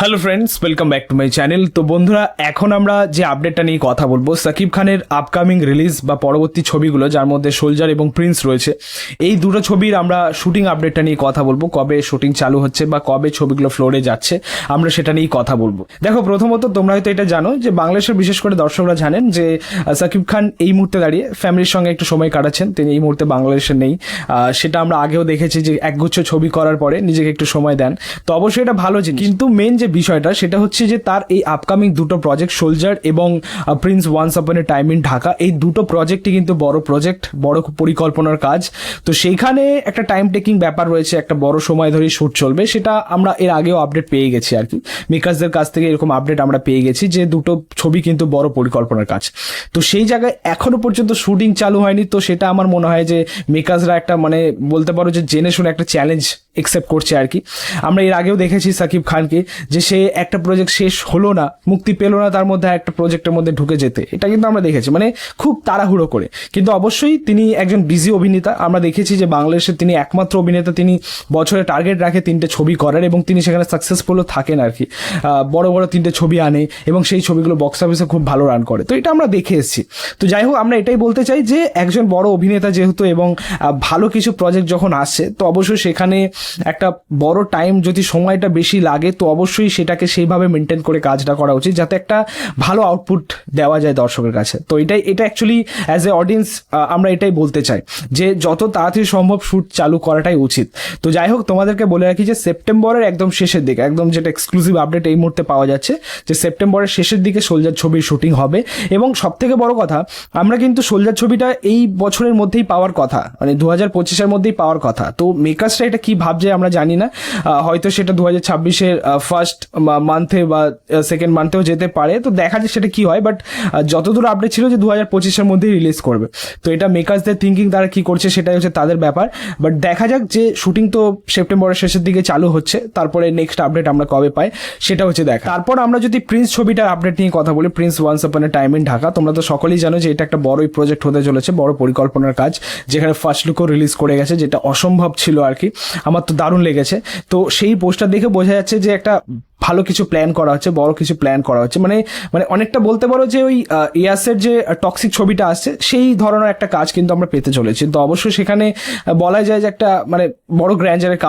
Hello friends, welcome back to my channel. তো বন্ধুরা, এখন আমরা যে আপডেটটা নিয়ে কথা বলবো, সাকিব খানের আপকামিং রিলিজ বা পরবর্তী ছবিগুলো, যার মধ্যে সোলজার এবং প্রিন্স রয়েছে, এই দুটো ছবির আমরা শুটিং আপডেটটা নিয়ে কথা বলবো। কবে শুটিং চালু হচ্ছে বা কবে ছবিগুলো ফ্লোরে যাচ্ছে, আমরা সেটা নিয়েই কথা বলবো। দেখো, প্রথমত তোমরা হয়তো এটা জানো যে বাংলাদেশের বিশেষ করে দর্শকরা জানেন যে সাকিব খান এই মুহূর্তে দাঁড়িয়ে ফ্যামিলির সঙ্গে একটু সময় কাটাচ্ছেন। তিনি এই মুহূর্তে বাংলাদেশে নেই। সেটা আমরা আগেও দেখেছি যে একগুচ্ছ ছবি করার পরে নিজেকে একটু সময় দেন। তো অবশ্যই এটা ভালো জিনিস, কিন্তু মেন যে বিষয়টা সেটা হচ্ছে যে তার এই আপকামিং দুটো প্রজেক্ট, সোলজার এবং Prince Once Upon a time in Dhaka, এই দুটো প্রজেক্টই কিন্তু বড় প্রজেক্ট, বড় পরিকল্পনার কাজ। তো সেইখানে একটা টাইম টেকিং ব্যাপার রয়েছে, একটা বড় সময় ধরে শুট চলবে। সেটা আমরা এর আগেও আপডেট পেয়ে গেছি আর কি, মেকার্সদের কাছ থেকে এরকম আপডেট আমরা পেয়ে গেছি যে দুটো ছবি কিন্তু বড় পরিকল্পনার কাজ। তো সেই জায়গায় এখনো পর্যন্ত শুটিং চালু হয়নি। তো সেটা আমার মনে হয় যে মেকার্সরা একটা বলতে পারো যে জেনে শুনে একটা চ্যালেঞ্জ একসেপ্ট করছে আর কি। আমরা এর আগেও দেখেছি সাকিব খানকে যে সে একটা প্রজেক্ট শেষ হলো না, মুক্তি পেলো না, তার মধ্যে একটা প্রজেক্টের মধ্যে ঢুকে যেতে, এটা কিন্তু আমরা দেখেছি খুব তাড়াহুড়ো করে। কিন্তু অবশ্যই তিনি একজন বিজি অভিনেতা। আমরা দেখেছি যে বাংলাদেশের তিনি একমাত্র অভিনেতা, তিনি বছরে টার্গেট রাখে 3টে ছবি করার এবং তিনি সেখানে সাকসেসফুলও থাকেন আর কি। বড় বড় 3টে ছবি আনে এবং সেই ছবিগুলো বক্স অফিসে খুব ভালো রান করে। তো এটা আমরা দেখে এসেছি। তো যাই হোক, আমরা এটাই বলতে চাই যে একজন বড় অভিনেতা যেহেতু এবং ভালো কিছু প্রজেক্ট যখন আসছে, তো অবশ্যই সেখানে একটা বড় টাইম, যদি সময়টা বেশি লাগে তো অবশ্যই সেটাকে সেইভাবে মেনটেন করে কাজটা করা উচিত যাতে একটা ভালো আউটপুট দেওয়া যায় দর্শকের কাছে। তো এটা অ্যাকচুয়ালি অ্যাজ এ অডিয়েন্স আমরা এটাই বলতে চাই যে যত তাড়াতাড়ি সম্ভব শুট চালু করাটাই উচিত। তো যাই হোক, তোমাদেরকে বলে রাখি যে সেপ্টেম্বরের একদম শেষের দিকে, একদম যেটা এক্সক্লুসিভ আপডেট এই মুহূর্তে পাওয়া যাচ্ছে, যে সেপ্টেম্বরের শেষের দিকে সোলজার ছবির শুটিং হবে। এবং সব থেকে বড় কথা, আমরা কিন্তু সোলজার ছবিটা এই বছরের মধ্যেই পাওয়ার কথা, 2025-এর মধ্যেই পাওয়ার কথা। তো মেকার্সরা এটা কি ভাবছে আমরা জানি না, হয়তো সেটা 2026-এর ফার্স্ট মান্থে বা সেকেন্ড মান্থেও যেতে পারে। তো দেখা যায় সেটা কি হয়, বাট যতদূর আপডেট ছিল যে 2025-এর মধ্যেই রিলিজ করবে। তো এটা মেকার্সদের থিঙ্কিং, তারা কি করছে সেটাই হচ্ছে তাদের ব্যাপার। বাট দেখা যাক, যে শুটিং তো সেপ্টেম্বরের শেষের দিকে চালু হচ্ছে, তারপরে নেক্সট আপডেট আমরা কবে পাই সেটা হচ্ছে দেখা। তারপর আমরা যদি প্রিন্স ছবিটার আপডেট নিয়ে কথা বলি, Prince Once Upon a time in Dhaka, তোমরা তো সকলেই জানো যে এটা একটা বড়ই প্রজেক্ট হতে চলেছে, বড় পরিকল্পনার কাজ, যেখানে ফার্স্ট লুকও রিলিজ করে গেছে, যেটা অসম্ভব ছিল আর কি। আমার তো দারুণ লেগেছে। তো সেই পোস্টার দেখে বোঝা যাচ্ছে যে একটা ভালো কিছু প্ল্যান করা হচ্ছে, বড় কিছু প্ল্যান করা হচ্ছে। অনেকটা বলতে পারো যে ওই ইয়াসের যে টক্সিক ছবিটা আসছে, সেই ধরনের একটা কাজ কিন্তু আমরা পেতে চলেছি। তো অবশ্যই সেখানে বলা যায় যে একটা বড় গ্র্যান্ডারের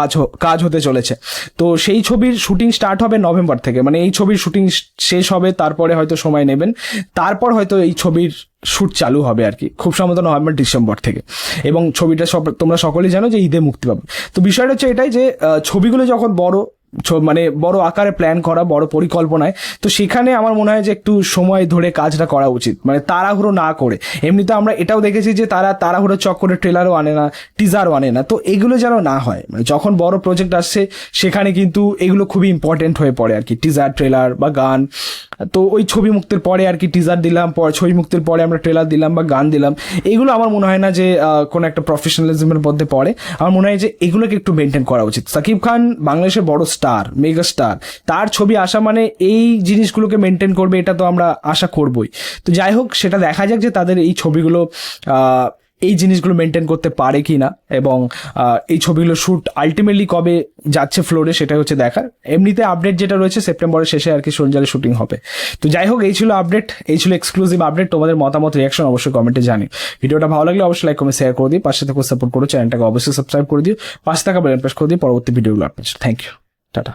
কাজ হতে চলেছে। তো সেই ছবির শুটিং স্টার্ট হবে নভেম্বর থেকে, এই ছবির শুটিং শেষ হবে, তারপরে হয়তো সময় নেবেন, তারপর হয়তো এই ছবির শুট চালু হবে আর কি, খুব সম্ভবত নভেম্বর ডিসেম্বর থেকে। এবং ছবিটা তোমরা সকলেই জানো যে ঈদে মুক্তি পাবে। তো বিষয়টা হচ্ছে এটাই যে ছবিগুলো যখন বড় আকারে প্ল্যান করা, বড় পরিকল্পনায়, তো সেখানে আমার মনে হয় যে একটু সময় ধরে কাজটা করা উচিত, তাড়াহুড়ো না করে। এমনিতে আমরা এটাও দেখেছি যে তারা তাড়াহুড়ো চক্করে ট্রেলারও আনে না, টিজারও আনে না। তো এগুলো যেন না হয়, যখন বড় প্রজেক্ট আসছে সেখানে কিন্তু এগুলো খুবই ইম্পর্টেন্ট হয়ে পড়ে আর কি, টিজার, ট্রেলার বা গান। তো ওই ছবি মুক্তির পরে আর কি টিজার দিলাম, ছবি মুক্তির পরে আমরা ট্রেলার দিলাম বা গান দিলাম, এগুলো আমার মনে হয় না যে কোনো একটা প্রফেশনালিজমের মধ্যে পড়ে। আমার মনে হয় যে এগুলোকে একটু মেনটেন করা উচিত। সাকিব খান বাংলাদেশের বড় স্টার, মেগা স্টার, তার ছবি আসা এই জিনিসগুলোকে মেনটেন করবে, এটা তো আমরা আশা করবই। তো যাই হোক, সেটা দেখা যাক যে তাদের এই ছবিগুলো এই জিনিসগুলো মেনটেন করতে পারে কি না, এবং এই ছবিগুলো শ্যুট আলটিমেটলি কবে যাচ্ছে ফ্লোরে সেটাই হচ্ছে দেখার। এমনিতে আপডেট যেটা রয়েছে সেপ্টেম্বরের শেষে আর কি সোলজারের শুটিং হবে। তো যাই হোক, এই ছিল আপডেট, এই ছিল এক্সক্লুসিভ আপডেট। তোমাদের মতামত, রিয়াকশন অবশ্যই কমেন্টে জানি। ভিডিওটা ভালো লাগলে অবশ্যই লাইক, কমেন্ট, শেয়ার করে দিই। পাশে থেকে সাপোর্ট করো, চ্যানেলটাকে অবশ্যই সাবস্ক্রাইব করে দিও, পাশে থাকা বেল প্রেস করে দিও পরবর্তী ভিডিওগুলো আপনার। Thank you, tata.